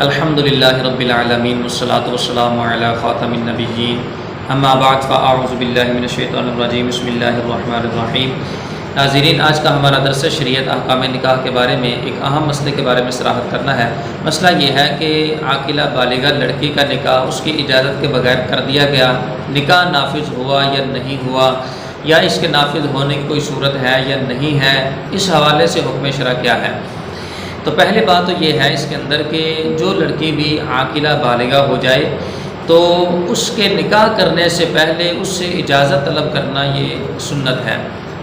الحمدللہ رب العالمین والصلاة والسلام علی خاتم النبیین اما بعد فاعوذ باللہ من الشیطان الرجیم بسم اللہ الرحمن الرحیم۔ ناظرین، آج کا ہمارا درس شریعت احکام نکاح کے بارے میں ایک اہم مسئلے کے بارے میں صراحت کرنا ہے۔ مسئلہ یہ ہے کہ عاقلہ بالغہ لڑکی کا نکاح اس کی اجازت کے بغیر کر دیا گیا، نکاح نافذ ہوا یا نہیں ہوا، یا اس کے نافذ ہونے کی کوئی صورت ہے یا نہیں ہے، اس حوالے سے حکم شرع کیا ہے۔ تو پہلی بات تو یہ ہے اس کے اندر کہ جو لڑکی بھی عاقلہ بالغہ ہو جائے تو اس کے نکاح کرنے سے پہلے اس سے اجازت طلب کرنا یہ سنت ہے۔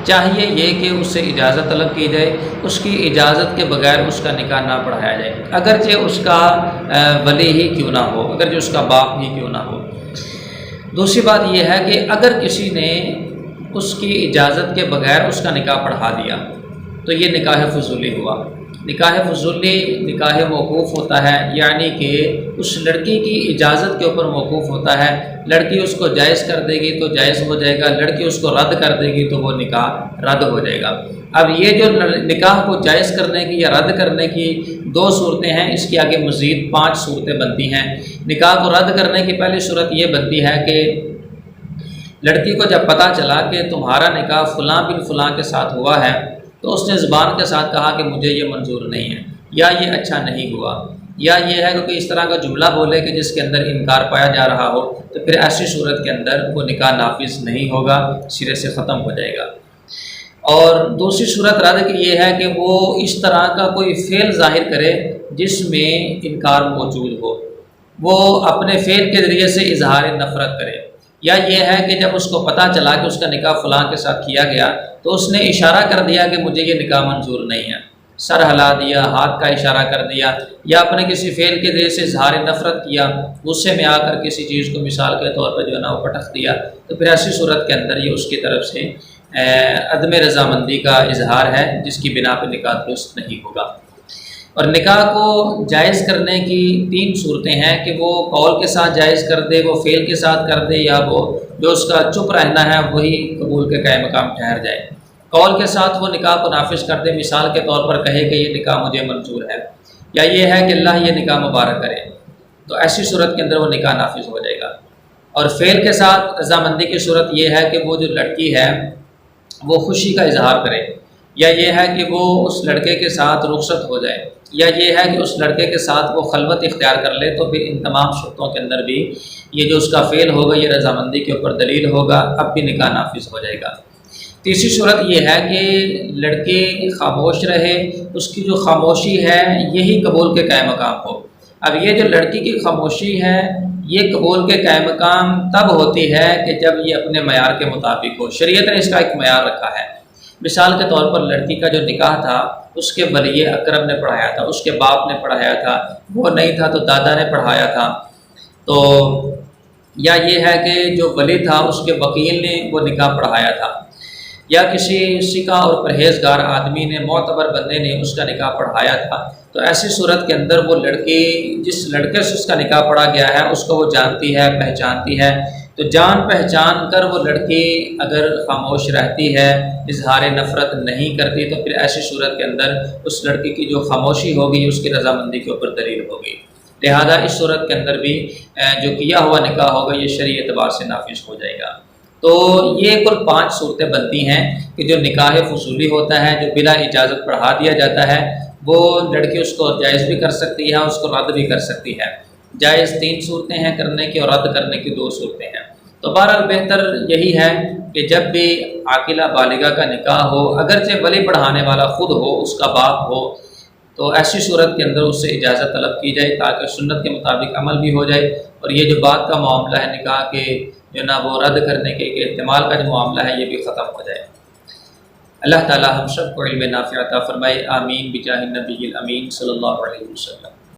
چاہیے یہ کہ اس سے اجازت طلب کی جائے، اس کی اجازت کے بغیر اس کا نکاح نہ پڑھایا جائے، اگرچہ اس کا ولی ہی کیوں نہ ہو، اگرچہ اس کا باپ ہی کیوں نہ ہو۔ دوسری بات یہ ہے کہ اگر کسی نے اس کی اجازت کے بغیر اس کا نکاح پڑھا دیا تو یہ نکاح فضولی ہوا۔ نکاح فضولی نکاح موقوف ہوتا ہے، یعنی کہ اس لڑکی کی اجازت کے اوپر موقوف ہوتا ہے۔ لڑکی اس کو جائز کر دے گی تو جائز ہو جائے گا، لڑکی اس کو رد کر دے گی تو وہ نکاح رد ہو جائے گا۔ اب یہ جو نکاح کو جائز کرنے کی یا رد کرنے کی دو صورتیں ہیں، اس کی آگے مزید 5 صورتیں بنتی ہیں۔ نکاح کو رد کرنے کی پہلی صورت یہ بنتی ہے کہ لڑکی کو جب پتہ چلا کہ تمہارا نکاح فلاں بن فلاں کے ساتھ ہوا ہے تو اس نے زبان کے ساتھ کہا کہ مجھے یہ منظور نہیں ہے، یا یہ اچھا نہیں ہوا، یا یہ ہے کہ اس طرح کا جملہ بولے کہ جس کے اندر انکار پایا جا رہا ہو، تو پھر ایسی صورت کے اندر وہ نکاح نافذ نہیں ہوگا، سرے سے ختم ہو جائے گا۔ اور دوسری صورت رد کی یہ ہے کہ وہ اس طرح کا کوئی فعل ظاہر کرے جس میں انکار موجود ہو، وہ اپنے فعل کے ذریعے سے اظہار نفرت کرے، یا یہ ہے کہ جب اس کو پتہ چلا کہ اس کا نکاح فلاں کے ساتھ کیا گیا تو اس نے اشارہ کر دیا کہ مجھے یہ نکاح منظور نہیں ہے، سر ہلا دیا، ہاتھ کا اشارہ کر دیا، یا اپنے کسی فعل کے ذریعے سے اظہار نفرت کیا، غصے میں آ کر کسی چیز کو مثال کے طور پر جو ہے نا وہ پٹخ دیا، تو پھر ایسی صورت کے اندر یہ اس کی طرف سے عدم رضامندی کا اظہار ہے، جس کی بنا پہ نکاح درست نہیں ہوگا۔ اور نکاح کو جائز کرنے کی 3 صورتیں ہیں کہ وہ قول کے ساتھ جائز کر دے، وہ فعل کے ساتھ کر دے، یا وہ جو اس کا چپ رہنا ہے وہی قبول کے قائم مقام ٹھہر جائے۔ قول کے ساتھ وہ نکاح کو نافذ کر دے، مثال کے طور پر کہے کہ یہ نکاح مجھے منظور ہے، یا یہ ہے کہ اللہ یہ نکاح مبارک کرے، تو ایسی صورت کے اندر وہ نکاح نافذ ہو جائے گا۔ اور فعل کے ساتھ رضامندی کی صورت یہ ہے کہ وہ جو لڑکی ہے وہ خوشی کا اظہار کرے، یا یہ ہے کہ وہ اس لڑکے کے ساتھ رخصت ہو جائے، یا یہ ہے کہ اس لڑکے کے ساتھ وہ خلوت اختیار کر لے، تو پھر ان تمام شرطوں کے اندر بھی یہ جو اس کا فعل ہوگا یہ رضامندی کے اوپر دلیل ہوگا، اب بھی نکاح نافذ ہو جائے گا۔ تیسری صورت یہ ہے کہ لڑکی خاموش رہے، اس کی جو خاموشی ہے یہی قبول کے قائم مقام ہو۔ اب یہ جو لڑکی کی خاموشی ہے یہ قبول کے قائم مقام تب ہوتی ہے کہ جب یہ اپنے معیار کے مطابق ہو۔ شریعت نے اس کا ایک معیار رکھا ہے۔ مثال کے طور پر لڑکی کا جو نکاح تھا اس کے ولی اکرم نے پڑھایا تھا، اس کے باپ نے پڑھایا تھا، وہ نہیں تھا تو دادا نے پڑھایا تھا، تو یا یہ ہے کہ جو ولی تھا اس کے وکیل نے وہ نکاح پڑھایا تھا، یا کسی سکہ اور پرہیزگار آدمی نے، معتبر بندے نے اس کا نکاح پڑھایا تھا، تو ایسی صورت کے اندر وہ لڑکی جس لڑکے سے اس کا نکاح پڑھا گیا ہے اس کو وہ جانتی ہے، پہچانتی ہے، تو جان پہچان کر وہ لڑکی اگر خاموش رہتی ہے، اظہار نفرت نہیں کرتی، تو پھر ایسی صورت کے اندر اس لڑکی کی جو خاموشی ہوگی اس کی رضامندی کے اوپر دلیل ہوگی۔ لہذا اس صورت کے اندر بھی جو کیا ہوا نکاح ہوگا یہ شرعی اعتبار سے نافذ ہو جائے گا۔ تو یہ کل 5 صورتیں بنتی ہیں کہ جو نکاح فضولی ہوتا ہے، جو بلا اجازت پڑھا دیا جاتا ہے، وہ لڑکی اس کو جائز بھی کر سکتی ہے، اس کو رد بھی کر سکتی ہے۔ جائز 3 صورتیں ہیں کرنے کی، اور رد کرنے کی 2 صورتیں ہیں۔ تو بہرحال بہتر یہی ہے کہ جب بھی عاقلہ بالغہ کا نکاح ہو، اگرچہ ولی پڑھانے والا خود ہو، اس کا باپ ہو، تو ایسی صورت کے اندر اس سے اجازت طلب کی جائے تاکہ سنت کے مطابق عمل بھی ہو جائے، اور یہ جو بات کا معاملہ ہے نکاح کے جو نا وہ رد کرنے کے احتمال کا جو معاملہ ہے یہ بھی ختم ہو جائے۔ اللہ تعالی ہم سب کو علم نافع عطا فرمائے، آمین بجاہ النبی الامین صلی اللہ علیہ وسلم۔